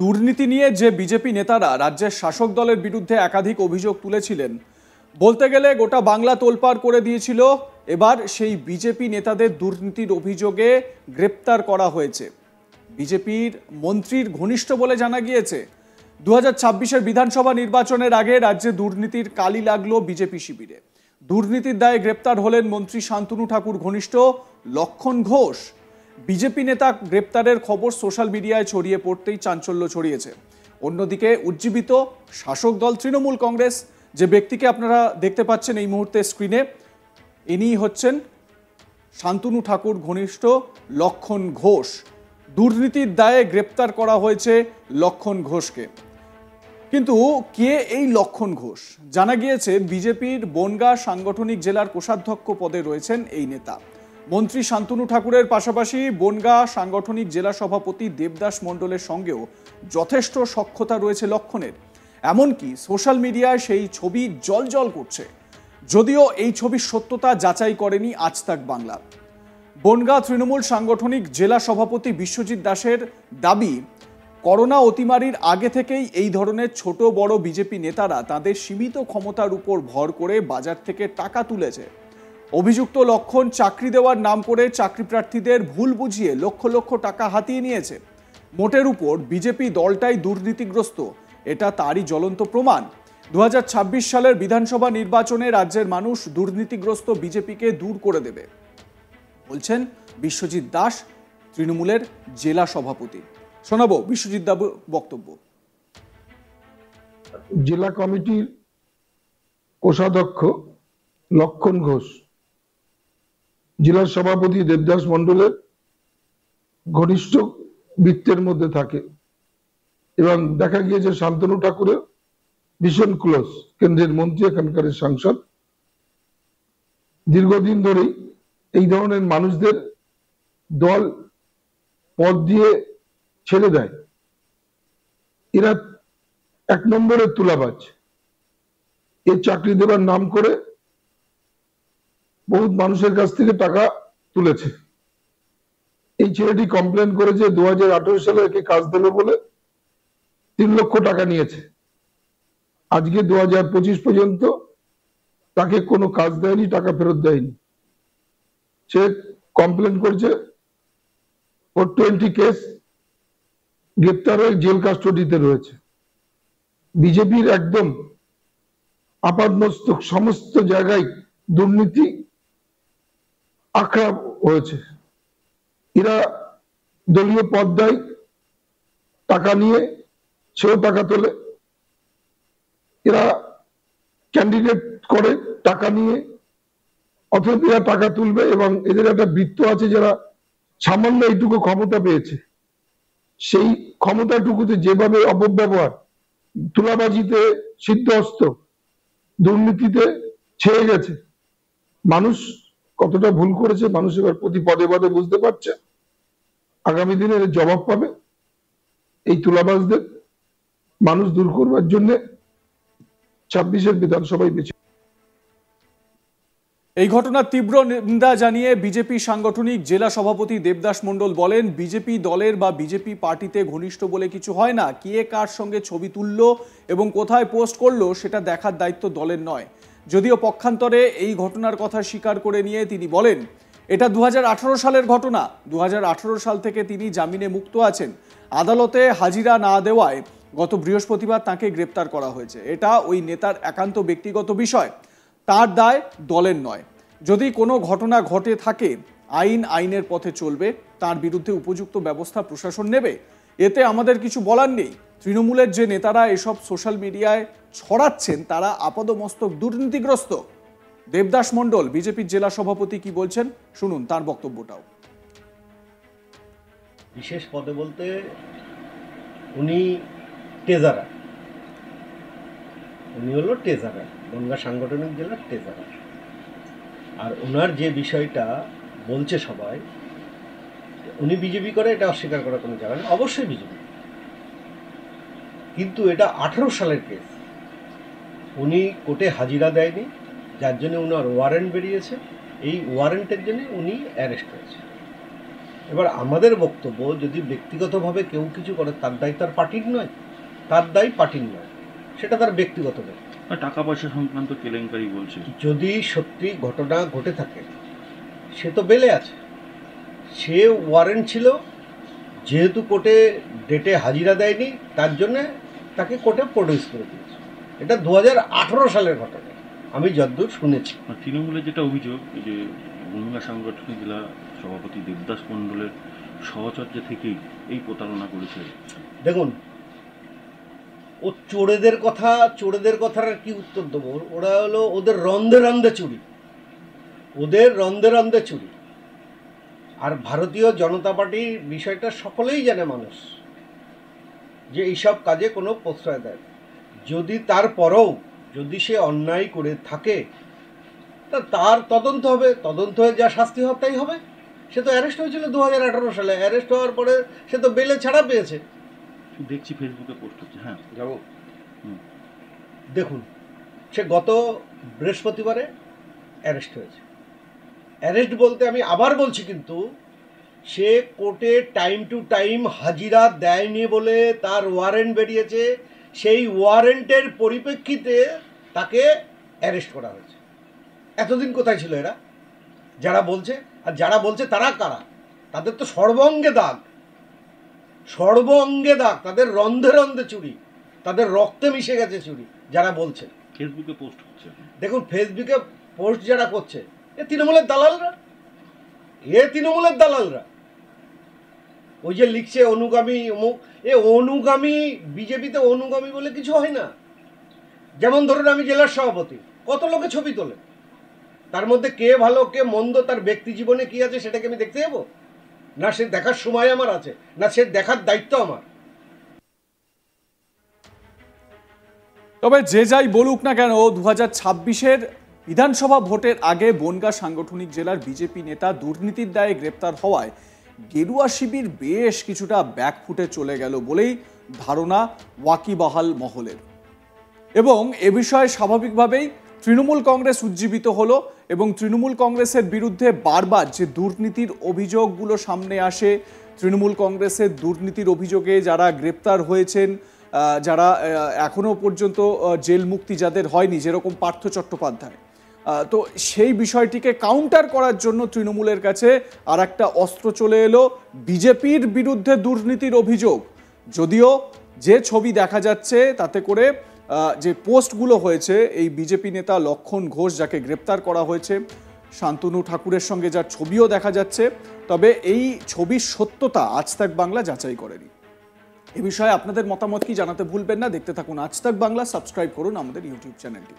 দুর্নীতি নিয়ে যে বিজেপি নেতারা রাজ্যের শাসক দলের বিরুদ্ধে একাধিক অভিযোগ তুলেছিলেন, বলতে গেলে গোটা বাংলা তোলপাড় করে দিয়েছিল। এবার সেই বিজেপি নেতাদের দুর্নীতির অভিযোগে গ্রেপ্তার করা হয়েছে। বিজেপির মন্ত্রীর ঘনিষ্ঠ বলে জানা গিয়েছে। 2026-এর বিধানসভা নির্বাচনের আগে রাজ্যে দুর্নীতির কালি লাগলো বিজেপি শিবিরে। দুর্নীতির দায়ে গ্রেপ্তার হলেন মন্ত্রী শান্তনু ঠাকুর ঘনিষ্ঠ লক্ষণ ঘোষ। বিজেপি নেতা গ্রেপ্তারের খবর সোশ্যাল মিডিয়ায় ছড়িয়ে পড়তেই চাঞ্চল্য ছড়িয়েছে। অন্যদিকে উজ্জীবিত শাসক দল তৃণমূল কংগ্রেস, যে ব্যক্তিকে আপনারা দেখতে পাচ্ছেন এই মুহূর্তে স্ক্রিনে, ইনি হচ্ছেন শান্তনু ঠাকুর ঘনিষ্ঠ লক্ষণ ঘোষ। দুর্নীতির দায়ে গ্রেপ্তার করা হয়েছে লক্ষণ ঘোষকে। কিন্তু কে এই লক্ষণ ঘোষ? জানা গিয়েছে বিজেপির বনগাঁ সাংগঠনিক জেলার কোষাধ্যক্ষ পদে রয়েছেন এই নেতা। মন্ত্রী শান্তনু ঠাকুরের পাশাপাশি বনগাঁ সাংগঠনিক জেলা সভাপতি দেবদাস মণ্ডলের সঙ্গেও যথেষ্ট সখ্যতা রয়েছে লক্ষণের। এমনকি সোশ্যাল মিডিয়ায় সেই ছবি জ্বলজ্বল করছে, যদিও এই ছবির সত্যতা যাচাই করেনি আজ তাক বাংলা। বনগাঁ তৃণমূল সাংগঠনিক জেলা সভাপতি বিশ্বজিৎ দাসের দাবি, করোনা অতিমারির আগে থেকেই এই ধরনের ছোট বড় বিজেপি নেতারা তাদের সীমিত ক্ষমতার উপর ভর করে বাজার থেকে টাকা তুলেছে। অভিযুক্ত লক্ষণ চাকরি দেওয়ার নাম করে চাকরি প্রার্থীদের ভুল বুঝিয়ে লক্ষ লক্ষ টাকা হাতিয়ে নিয়েছে। মোটের উপর বিজেপি দলটাই দুর্নীতিগ্রস্ত, এটা তারই জ্বলন্ত প্রমাণ। 2026 সালের বিধানসভা নির্বাচনে রাজ্যের মানুষ দুর্নীতিগ্রস্ত বিজেপিকে দূর করে দেবে বলছেন বিশ্বজিৎ দাস, তৃণমূলের জেলা সভাপতি। শোনাবো বিশ্বজিৎ বাবুর বক্তব্য। জেলা কমিটির কোষাধ্যক্ষ লক্ষণ ঘোষ জেলার সভাপতি দেবদাস মণ্ডলের ঘনিষ্ঠ বৃত্তের মধ্যে থাকে এবং দেখা গিয়েছে শান্তনু ঠাকুরের ভীষণ ক্লোজ, কেন্দ্রের মন্ত্রী, এখানকার সাংসদ। দীর্ঘদিন ধরেই এই ধরনের মানুষদের দল পদ দিয়ে ছেড়ে দেয়। এরা এক নম্বরের তুলাবাজ। এর চাকরি দেওয়ার নাম করে বহুত মানুষের কাছ থেকে টাকা তুলেছে। এই ছেলেটি কমপ্লেন করেছে 2018 সালে একে কাজ দেবে বলে 3 লক্ষ টাকা নিয়েছে। আজকে 2025 পর্যন্ত তাকে কোনো কাজ দেয়নি, টাকা ফেরত দেয়নি। সে কমপ্লেন করেছে 420 কেস, গ্রেপ্তার হয়ে জেল কাস্টডিতে রয়েছে। বিজেপির একদম আপাদমস্তক সমস্ত জায়গায় দুর্নীতি আখড়া হয়েছে। এরা দলীয় পদ দেয়, টাকা নিয়ে সেও টাকা তোলে। এরা ক্যান্ডিডেট করে টাকা নিয়ে, অথচ এরা টাকা তুলবে এবং এদের একটা বৃত্ত আছে যারা সামান্য এইটুকু ক্ষমতা পেয়েছে, সেই ক্ষমতাটুকুতে যেভাবে অপব্যবহার, তুলাবাজিতে সিদ্ধহস্ত, দুর্নীতিতে ছেয়ে গেছে। মানুষ কতটা ভুল করেছে মানুষ এবার প্রতি পদে পদে বুঝতে পারছে। আগামী দিনে এর জবাব পাবে। এই তুলাবাজদের মানুষ দূর করবার জন্য 26-এর বিধানসভায় বেছে। এই ঘটনার তীব্র নিন্দা জানিয়ে বিজেপি সাংগঠনিক জেলা সভাপতি দেবদাস মণ্ডল বলেন, বিজেপি দলের বা বিজেপি পার্টিতে ঘনিষ্ঠ বলে কিছু হয় না। কে কার সঙ্গে ছবি তুললো এবং কোথায় পোস্ট করলো সেটা দেখার দায়িত্ব দলের নয়। যদিও পক্ষান্তরে এই ঘটনার কথা স্বীকার করে নিয়ে তিনি বলেন, এটা 2018 সালের ঘটনা। 2018 সাল থেকে তিনি জামিনে মুক্ত আছেন। আদালতে হাজিরা না দেওয়ায় গত বৃহস্পতিবার তাকে গ্রেপ্তার করা হয়েছে। এটা ওই নেতার একান্ত ব্যক্তিগত বিষয়, তার দায় দলের নয়। যদি কোনো ঘটনা ঘটে থাকে, আইনের পথে চলবে, তার বিরুদ্ধে উপযুক্ত ব্যবস্থা প্রশাসন নেবে। এতে আমাদের কিছু বলার নেই। তৃণমূলের যে নেতারা এসব সোশ্যাল মিডিয়ায় ছড়াচ্ছেন তারা আপাদমস্তক দুর্নীতিগ্রস্ত। দেবদাস মণ্ডল বিজেপির জেলা সভাপতি কি বলছেন শুনুন তার বক্তব্যটাও। বিশেষ পদে বলতে উনি ট্রেজারার, উনি হলো ট্রেজারার, বনগাঁ সাংগঠনিক জেলার ট্রেজারার। আর ওনার যে বিষয়টা বলছে সবাই, উনি বিজেপি করে, এটা অস্বীকার করার কোনো জায়গা নেই। অবশ্যই বিজেপি, কিন্তু এটা 18 সালের কেস। উনি কোর্টে হাজিরা দেয়নি, যার জন্য ওনার ওয়ারেন্ট বেরিয়েছে। এই ওয়ারেন্টের জন্য উনি অ্যারেস্ট হয়েছে। এবার আমাদের বক্তব্য, যদি ব্যক্তিগতভাবে কেউ কিছু করে তার দায় তার পার্টির নয়, তার দায় পার্টির নয়, সেটা তার ব্যক্তিগত দায়। টাকা পয়সা সংক্রান্ত কেলেঙ্কারি বলছে। যদি সত্যি ঘটনা ঘটে থাকে, সে তো বেলে আছে, সে ওয়ারেন্ট ছিল, যেহেতু কোর্টে ডেটে হাজিরা দেয়নি তার জন্যে তাকে কোর্টে প্রডিউস করে দিয়েছে। এটা 2018 সালের ঘটনা, আমি যতদূর শুনেছি। তৃণমূলের যেটা অভিযোগ, এই যে বনগাঁ সাংগঠনিক জেলা সভাপতি দেবদাস মণ্ডলের সহচর্য থেকেই এই প্রতারণা করেছে। দেখুন, ও চোরেদের কথার আর কি উত্তর দেবো? ওরা হলো ওদের রন্ধে রন্ধে চুরি, চুরি। আর ভারতীয় জনতা পার্টির বিষয়টা সকলেই জানে মানুষ, যে এইসব কাজে কোনো প্রশ্রয় দেয়। যদি তারপরেও যদি সে অন্যায় করে থাকে, তা তার তদন্ত হবে, তদন্ত হয়ে যা শাস্তি হবে তাই হবে। সে তো অ্যারেস্ট হয়েছিল 2018 সালে, অ্যারেস্ট হওয়ার পরে সে তো বেলে ছাড়া পেয়েছে। দেখছি ফেসবুকে পোস্ট হচ্ছে। হ্যাঁ, যাবো। দেখুন, সে গত বৃহস্পতিবারে অ্যারেস্ট হয়েছে। অ্যারেস্ট বলতে আমি আবার বলছি, কিন্তু সে কোর্টে টাইম টু টাইম হাজিরা দেয়নি বলে তার ওয়ারেন্ট বেরিয়েছে। সেই ওয়ারেন্টের পরিপ্রেক্ষিতে তাকে অ্যারেস্ট করা হয়েছে। এতদিন কোথায় ছিল এরা যারা বলছে? আর যারা বলছে তারা কারা? তাদের তো সর্বঙ্গে দাগ, তাদের রন্ধে রন্ধে চুরি, তাদের রক্তে মিশে গেছে চুরি যারা বলছে। ফেসবুকে পোস্ট হচ্ছে। দেখুন, ফেসবুকে পোস্ট যারা করছে, এ তৃণমূলের দালালরা। ওই যে লিখছে অনুগামী অমুক, অনুগামী, বিজেপিতে অনুগামী বলে কিছু হয় না। যেমন ধরুন, আমি জেলার সভাপতি, কত লোকে ছবি তোলে, তার মধ্যে কে ভালো কে মন্দ, তার ব্যক্তি জীবনে কি আছে সেটাকে আমি দেখতে যাবো? না, সে দেখার সময় আমার আছে, না সে দেখার দায়িত্ব আমার। তবে যে যাই বলুক না কেন, 2026-এর বিধানসভা ভোটের আগে বনগাঁ সাংগঠনিক জেলার বিজেপি নেতা দুর্নীতির দায়ে গ্রেপ্তার হওয়ায় গেরুয়া শিবির বেশ কিছুটা ব্যাকফুটে চলে গেল বলেই ধারণা ওয়াকিবহাল মহলের। এবং এ বিষয়ে স্বাভাবিকভাবেই তৃণমূল কংগ্রেস উজ্জীবিত হলো এবং তৃণমূল কংগ্রেসের বিরুদ্ধে বারবার যে দুর্নীতির অভিযোগগুলো সামনে আসে, তৃণমূল কংগ্রেসের দুর্নীতির অভিযোগে যারা গ্রেপ্তার হয়েছেন, যারা এখনো পর্যন্ত জেল মুক্তি যাদের হয়নি, যেরকম পার্থ চট্টোপাধ্যায়, তো সেই বিষয়টিকে কাউন্টার করার জন্য তৃণমূলের কাছে আর একটা অস্ত্র চলে এলো, বিজেপির বিরুদ্ধে দুর্নীতির অভিযোগ। যদিও যে ছবি দেখা যাচ্ছে তাতে করে যে পোস্টগুলো হয়েছে, এই বিজেপি নেতা লক্ষণ ঘোষ যাকে গ্রেপ্তার করা হয়েছে, শান্তনু ঠাকুরের সঙ্গে যার ছবিও দেখা যাচ্ছে, তবে এই ছবির সত্যতা আজ তাক বাংলা যাচাই করেনি। এ বিষয়ে আপনাদের মতামত কি জানাতে ভুলবেন না। দেখতে থাকুন আজ তাক বাংলা, সাবস্ক্রাইব করুন আমাদের ইউটিউব চ্যানেলটি।